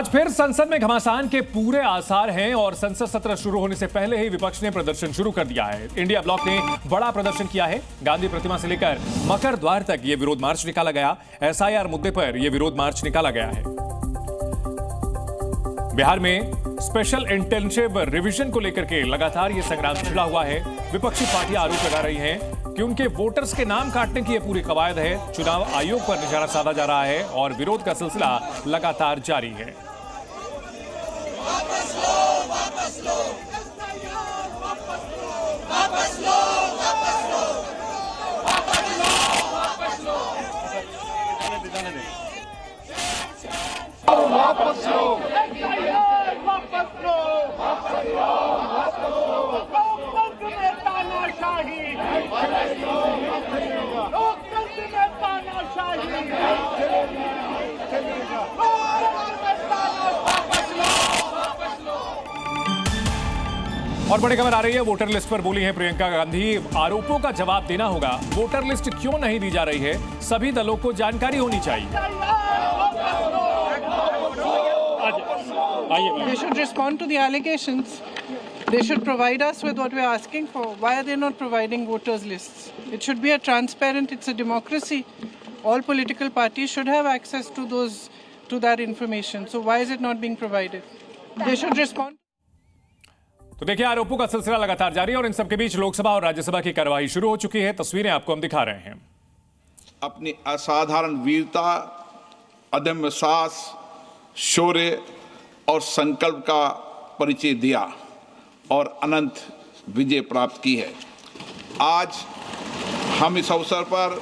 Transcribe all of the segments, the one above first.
आज फिर संसद में घमासान के पूरे आसार हैं और संसद सत्र शुरू होने से पहले ही विपक्ष ने प्रदर्शन शुरू कर दिया है। इंडिया ब्लॉक ने बड़ा प्रदर्शन किया है। गांधी प्रतिमा से लेकर मकर द्वार तक यह विरोध मार्च निकाला गया। एसआईआर मुद्दे पर यह विरोध मार्च निकाला गया है। बिहार में स्पेशल इंटेंसिव रिवीजन को लेकर के लगातार यह संग्राम छिड़ा हुआ है। विपक्षी पार्टियां आरोप लगा रही हैं कि उनके वोटर्स के नाम काटने की यह पूरी कवायद है। चुनाव आयोग पर निशाना साधा जा रहा है और विरोध का सिलसिला लगातार जारी है। वापस लो, वापस लो, वापस लो, वापस लो, वापस लो, वापस लो, वापस लो, वापस लो, वापस लो, वापस लो, लोकतंत्र में तानाशाही, लोकतंत्र में तानाशाही, और बड़ी खबर आ रही है। वोटर लिस्ट पर बोली है प्रियंका गांधी, आरोपों का जवाब देना होगा। वोटर लिस्ट क्यों नहीं दी जा रही है, सभी दलों को जानकारी होनी चाहिए। They should respond to the allegations. They should provide us with what we are asking for. Why are they not providing voters lists? It should be a transparent, it's a democracy. All political parties should have access to that information. So why is it not being provided? They should respond. तो देखिए, आरोपों का सिलसिला लगातार जारी है और इन सबके बीच लोकसभा और राज्यसभा की कार्यवाही शुरू हो चुकी है। तस्वीरें आपको हम दिखा रहे हैं। अपनी असाधारण वीरता, अदम्य साहस, शौर्य और संकल्प का परिचय दिया और अनंत विजय प्राप्त की है। आज हम इस अवसर पर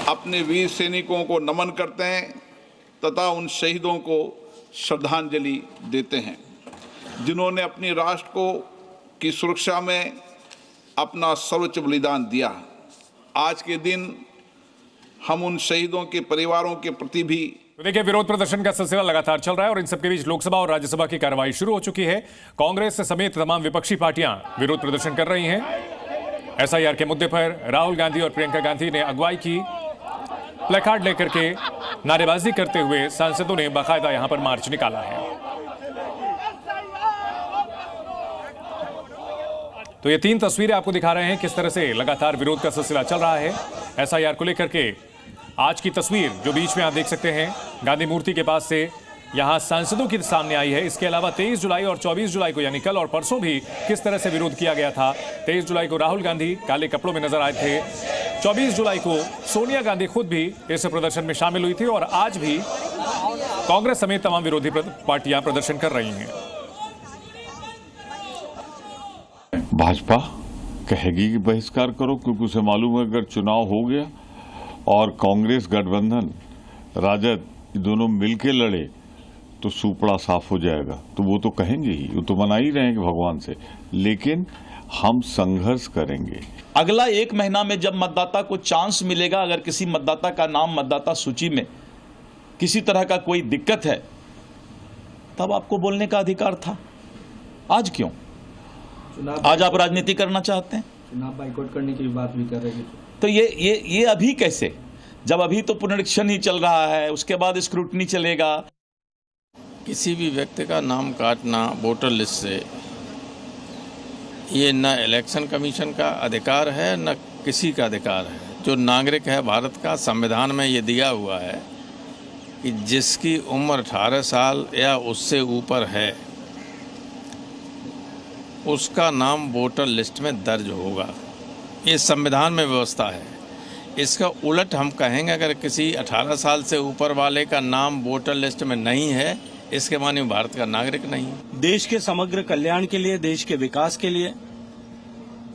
अपने वीर सैनिकों को नमन करते हैं तथा उन शहीदों को श्रद्धांजलि देते हैं जिन्होंने अपने राष्ट्र की सुरक्षा में अपना सर्वोच्च बलिदान दिया। आज के दिन हम उन शहीदों के परिवारों के प्रति भी। तो देखिए, विरोध प्रदर्शन का सिलसिला लगातार चल रहा है और इन सबके बीच लोकसभा और राज्यसभा की कार्यवाही शुरू हो चुकी है। कांग्रेस समेत तमाम विपक्षी पार्टियां विरोध प्रदर्शन कर रही हैं। एसआईआर के मुद्दे पर राहुल गांधी और प्रियंका गांधी ने अगुवाई की। प्लेकार्ड लेकर के नारेबाजी करते हुए सांसदों ने बाकायदा यहां पर मार्च निकाला है। तो ये तीन तस्वीरें आपको दिखा रहे हैं किस तरह से लगातार विरोध का सिलसिला चल रहा है एसआईआर को लेकर के। आज की तस्वीर जो बीच में आप देख सकते हैं, गांधी मूर्ति के पास से यहां सांसदों के सामने आई है। इसके अलावा 23 जुलाई और 24 जुलाई को यानी कल और परसों भी किस तरह से विरोध किया गया था। 23 जुलाई को राहुल गांधी काले कपड़ों में नजर आए थे। 24 जुलाई को सोनिया गांधी खुद भी इस प्रदर्शन में शामिल हुई थी और आज भी कांग्रेस समेत तमाम विरोधी पार्टियां प्रदर्शन कर रही हैं। भाजपा कहेगी कि बहिष्कार करो, क्योंकि उसे मालूम है अगर चुनाव हो गया और कांग्रेस गठबंधन राजद दोनों मिलके लड़े तो सुपड़ा साफ हो जाएगा। तो वो तो कहेंगे ही, वो तो मना ही रहेंगे भगवान से, लेकिन हम संघर्ष करेंगे। अगला एक महीना में जब मतदाता को चांस मिलेगा, अगर किसी मतदाता का नाम मतदाता सूची में किसी तरह का कोई दिक्कत है, तब आपको बोलने का अधिकार था। आज क्यों? आज आप राजनीति करना चाहते हैं, चुनाव बाइकआउट करने की बात भी कर रहे हैं। तो ये अभी कैसे, जब अभी तो पुनरीक्षण ही चल रहा है, उसके बाद स्क्रूटनी चलेगा। किसी भी व्यक्ति का नाम काटना वोटर लिस्ट से, ये न इलेक्शन कमीशन का अधिकार है न किसी का अधिकार है। जो नागरिक है भारत का, संविधान में ये दिया हुआ है कि जिसकी उम्र 18 साल या उससे ऊपर है उसका नाम वोटर लिस्ट में दर्ज होगा। ये संविधान में व्यवस्था है। इसका उलट हम कहेंगे अगर किसी 18 साल से ऊपर वाले का नाम वोटर लिस्ट में नहीं है, इसके माने भारत का नागरिक नहीं। देश के समग्र कल्याण के लिए, देश के विकास के लिए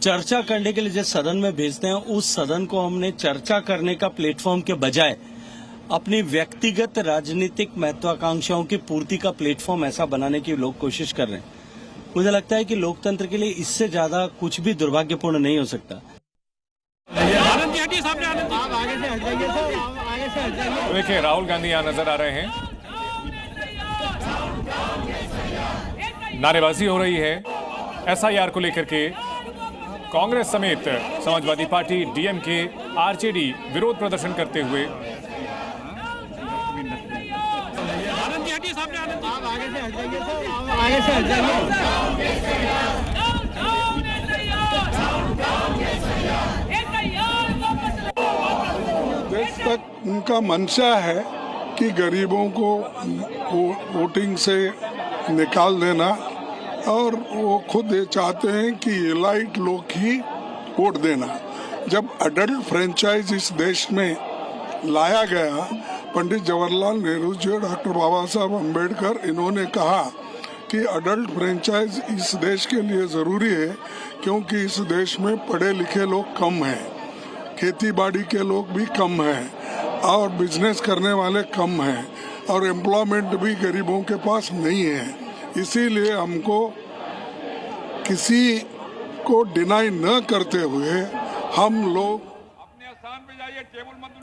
चर्चा करने के लिए जिस सदन में भेजते हैं, उस सदन को हमने चर्चा करने का प्लेटफॉर्म के बजाय अपनी व्यक्तिगत राजनीतिक महत्वाकांक्षाओं की पूर्ति का प्लेटफॉर्म ऐसा बनाने की लोग कोशिश कर रहे हैं। मुझे लगता है कि लोकतंत्र के लिए इससे ज्यादा कुछ भी दुर्भाग्यपूर्ण नहीं हो सकता। देखिए, राहुल गांधी यहां नजर आ रहे हैं, नारेबाजी हो रही है एसआईआर को लेकर के। कांग्रेस समेत समाजवादी पार्टी, डीएमके, आरजेडी विरोध प्रदर्शन करते हुए। देश तक उनका मंशा है कि गरीबों को वोटिंग से निकाल देना, और वो खुद ये चाहते हैं कि एलाइट लोग ही वोट देना। जब अडल्ट फ्रेंचाइज इस देश में लाया गया, पंडित जवाहरलाल नेहरू जी और डॉक्टर बाबा साहब अम्बेडकर, इन्होंने कहा कि अडल्ट फ्रेंचाइज इस देश के लिए ज़रूरी है क्योंकि इस देश में पढ़े लिखे लोग कम हैं, खेती बाड़ी के लोग भी कम हैं और बिजनेस करने वाले कम हैं और एम्प्लॉयमेंट भी गरीबों के पास नहीं है। इसीलिए हमको किसी को डिनाई न करते हुए हम लोग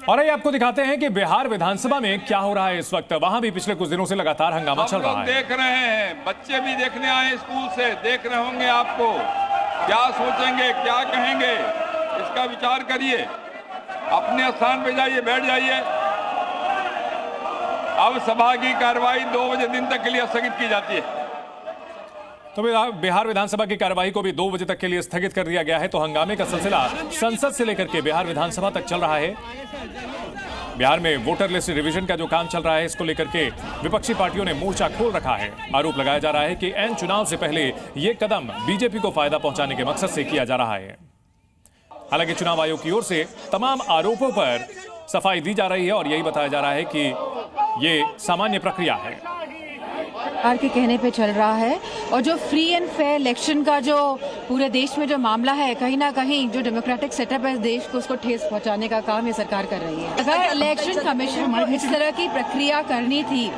और ये आपको दिखाते हैं कि बिहार विधानसभा में क्या हो रहा है इस वक्त। वहां भी पिछले कुछ दिनों से लगातार हंगामा चल रहा है। देख रहे हैं, बच्चे भी देखने आए स्कूल से, देख रहे होंगे आपको, क्या सोचेंगे, क्या कहेंगे, इसका विचार करिए। अपने स्थान पे जाइए, बैठ जाइए। अब सभा की कार्रवाई 2 बजे दिन तक के लिए स्थगित की जाती है। तो बिहार विधानसभा की कार्यवाही को भी 2 बजे तक के लिए स्थगित कर दिया गया है। तो हंगामे का सिलसिला संसद से लेकर के बिहार विधानसभा तक चल रहा है। बिहार में वोटर लिस्ट रिवीजन का जो काम चल रहा है, इसको लेकर के विपक्षी पार्टियों ने मोर्चा खोल रखा है। आरोप लगाया जा रहा है कि एन चुनाव से पहले ये कदम बीजेपी को फायदा पहुंचाने के मकसद से किया जा रहा है। हालांकि चुनाव आयोग की ओर से तमाम आरोपों पर सफाई दी जा रही है और यही बताया जा रहा है कि ये सामान्य प्रक्रिया है, सरकार के कहने पे चल रहा है। और जो फ्री एंड फेयर इलेक्शन का जो पूरे देश में जो मामला है, कहीं ना कहीं जो डेमोक्रेटिक सेटअप है देश को, उसको ठेस पहुंचाने का काम ये सरकार कर रही है। अगर इलेक्शन कमीशन इस तरह की प्रक्रिया करनी थी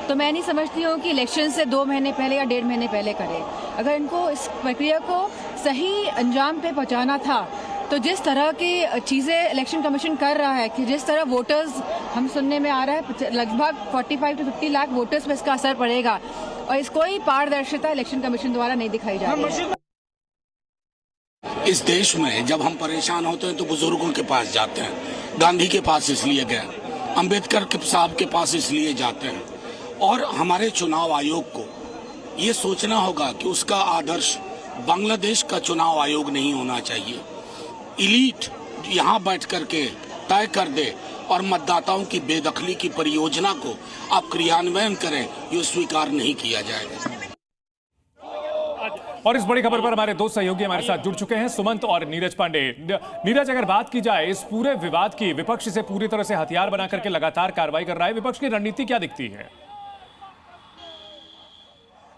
तो मैं नहीं समझती हूँ कि इलेक्शन से 2 महीने पहले या 1.5 महीने पहले करे। अगर इनको इस प्रक्रिया को सही अंजाम पे पहुँचाना था तो जिस तरह की चीज़ें इलेक्शन कमीशन कर रहा है, कि जिस तरह वोटर्स, हम सुनने में आ रहा है लगभग 45 से 50 लाख वोटर्स पे इसका असर पड़ेगा, और इसको कोई पारदर्शिता इलेक्शन कमीशन द्वारा नहीं दिखाई जा रही है। इस देश में जब हम परेशान होते हैं तो बुजुर्गों के पास जाते हैं। गांधी के पास इसलिए गए, अंबेडकर के साहब के पास इसलिए जाते हैं। और हमारे चुनाव आयोग को ये सोचना होगा कि उसका आदर्श बांग्लादेश का चुनाव आयोग नहीं होना चाहिए। इलीट यहाँ बैठ करके तय कर दे और मतदाताओं की बेदखली की परियोजना को आप क्रियान्वयन करें, ये स्वीकार नहीं किया जाएगा। और इस बड़ी खबर पर हमारे 2 सहयोगी हमारे साथ जुड़ चुके हैं, सुमंत और नीरज पांडे। नीरज, अगर बात की जाए इस पूरे विवाद की, विपक्ष से पूरी तरह से हथियार बना करके लगातार कार्रवाई कर रहा है, विपक्ष की रणनीति क्या दिखती है?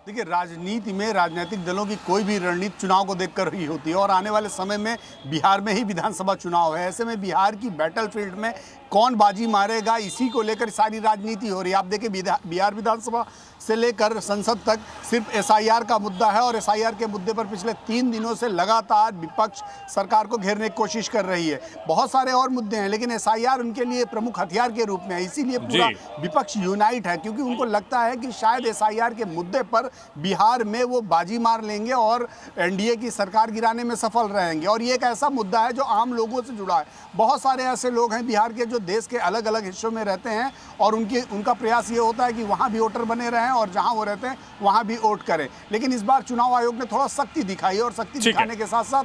देखिए, राजनीति में राजनीतिक दलों की कोई भी रणनीति चुनाव को देखकर ही होती है और आने वाले समय में बिहार में ही विधानसभा चुनाव है। ऐसे में बिहार की बैटलफील्ड में कौन बाजी मारेगा, इसी को लेकर सारी राजनीति हो रही है। आप देखिए, बिहार विधानसभा से लेकर संसद तक सिर्फ एसआईआर का मुद्दा है और एसआईआर के मुद्दे पर पिछले 3 दिनों से लगातार विपक्ष सरकार को घेरने की कोशिश कर रही है। बहुत सारे और मुद्दे हैं लेकिन एसआईआर उनके लिए प्रमुख हथियार के रूप में है। इसीलिए पूरा विपक्ष यूनाइट है, क्योंकि उनको लगता है कि शायद एसआईआर के मुद्दे पर बिहार में वो बाजी मार लेंगे और एनडीए की सरकार गिराने में सफल रहेंगे। और ये एक ऐसा मुद्दा है जो आम लोगों से जुड़ा है। बहुत सारे ऐसे लोग हैं बिहार के जो देश के अलग अलग हिस्सों में रहते हैं और उनका प्रयास ये होता है कि वहाँ भी वोटर बने रहें और जहाँ वो रहते हैं वहाँ भी वोट करें। लेकिन इस बार चुनाव आयोग ने थोड़ा सख्ती दिखाई और सख्ती दिखाने के साथ साथ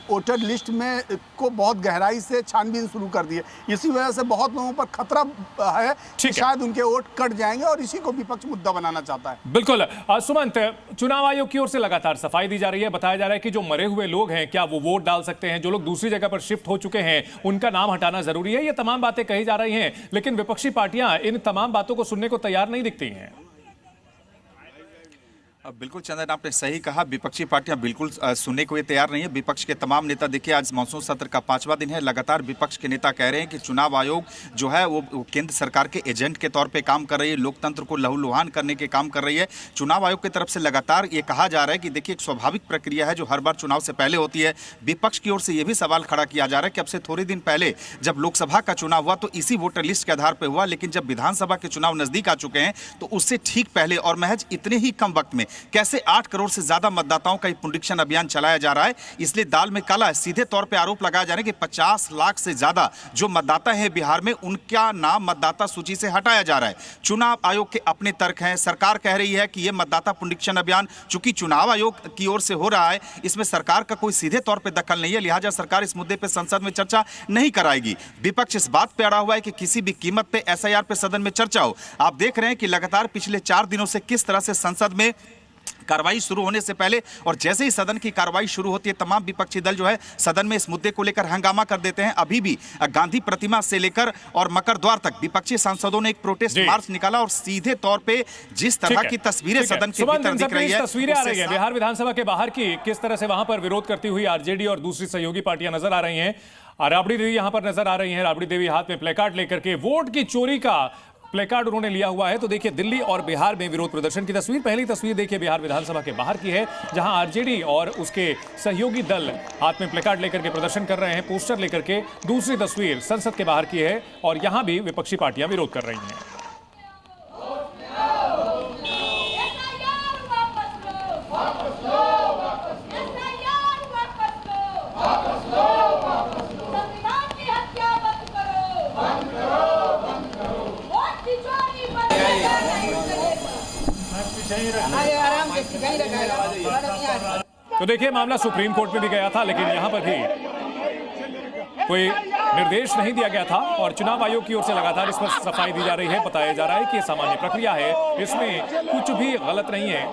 वोटर लिस्ट में को बहुत गहराई से छानबीन शुरू कर दी है। इसी वजह से बहुत लोगों पर खतरा है कि शायद उनके वोट कट जाएंगे और इसी को विपक्ष मुद्दा बनाना चाहता है। बिल्कुल सुमंत, चुनाव आयोग की ओर से लगातार सफाई दी जा रही है। बताया जा रहा है कि जो मरे हुए लोग हैं क्या वो वोट डाल सकते हैं, जो लोग दूसरी जगह पर शिफ्ट हो चुके हैं उनका नाम हटाना जरूरी है। ये तमाम बातें कही जा रही हैं, लेकिन विपक्षी पार्टियां इन तमाम बातों को सुनने को तैयार नहीं दिखती हैं। बिल्कुल चंदन, आपने सही कहा, विपक्षी पार्टियां बिल्कुल सुनने को ये तैयार नहीं है। विपक्ष के तमाम नेता, देखिए आज मानसून सत्र का 5वां दिन है, लगातार विपक्ष के नेता कह रहे हैं कि चुनाव आयोग जो है वो केंद्र सरकार के एजेंट के तौर पे काम कर रही है, लोकतंत्र को लहूलुहान करने के काम कर रही है। चुनाव आयोग की तरफ से लगातार ये कहा जा रहा है कि देखिए एक स्वाभाविक प्रक्रिया है जो हर बार चुनाव से पहले होती है। विपक्ष की ओर से ये भी सवाल खड़ा किया जा रहा है कि अब से थोड़े दिन पहले जब लोकसभा का चुनाव हुआ तो इसी वोटर लिस्ट के आधार पर हुआ, लेकिन जब विधानसभा के चुनाव नजदीक आ चुके हैं तो उससे ठीक पहले और महज इतने ही कम वक्त में कैसे 8 करोड़ से ज्यादा मतदाताओं का पुनरीक्षण अभियान चलाया जा रहा है। इसलिए दाल में काला है। सीधे तौर पर आरोप लगाया जा रहा है कि 50 लाख से ज्यादा जो मतदाता है बिहार में, उनका नाम मतदाता सूची से हटाया जा रहा है। चुनाव आयोग के अपने तर्क हैं। सरकार कह रही है कि यह मतदाता पुनरीक्षण अभियान चूंकि चुनाव आयोग की ओर से हो रहा है, इसमें सरकार का कोई सीधे तौर पर दखल नहीं है, लिहाजा सरकार इस मुद्दे पर संसद में चर्चा नहीं कराएगी। विपक्ष इस बात पे अड़ा हुआ है कि किसी भी कीमत पे एसआईआर पे सदन में चर्चा हो। आप देख रहे हैं कि लगातार पिछले 4 दिनों से किस तरह से संसद में कार्रवाई शुरू होने से पहले और जैसे ही सदन की कार्रवाई शुरू होती है, तमाम विपक्षी दल जो है सदन में इस मुद्दे को लेकर हंगामा कर देते हैं। अभी भी गांधी प्रतिमा से लेकर और मकर द्वार तक विपक्षी सांसदों ने एक प्रोटेस्ट मार्च निकाला और सीधे तौर पे जिस तरह की तस्वीरें सदन के भीतर दिख रही है, तस्वीरें आ रही है बिहार विधानसभा के बाहर की, किस तरह से वहां पर विरोध करती हुई आरजेडी और दूसरी सहयोगी पार्टियां नजर आ रही हैं। राबड़ी देवी यहां पर नजर आ रही हैं। राबड़ी देवी हाथ में प्लेकार्ड लेकर के वोट की चोरी का प्लेकार्ड उन्होंने लिया हुआ है। तो देखिए दिल्ली और बिहार में विरोध प्रदर्शन की तस्वीर। पहली तस्वीर देखिए बिहार विधानसभा के बाहर की है, जहां आरजेडी और उसके सहयोगी दल हाथ में प्लेकार्ड लेकर के प्रदर्शन कर रहे हैं, पोस्टर लेकर के। दूसरी तस्वीर संसद के बाहर की है और यहां भी विपक्षी पार्टियां विरोध कर रही हैं। तो देखिए मामला सुप्रीम कोर्ट में भी गया था, लेकिन यहां पर भी कोई निर्देश नहीं दिया गया था और चुनाव आयोग की ओर से लगातार इस पर सफाई दी जा रही है। बताया जा रहा है कि ये सामान्य प्रक्रिया है, इसमें कुछ भी गलत नहीं है।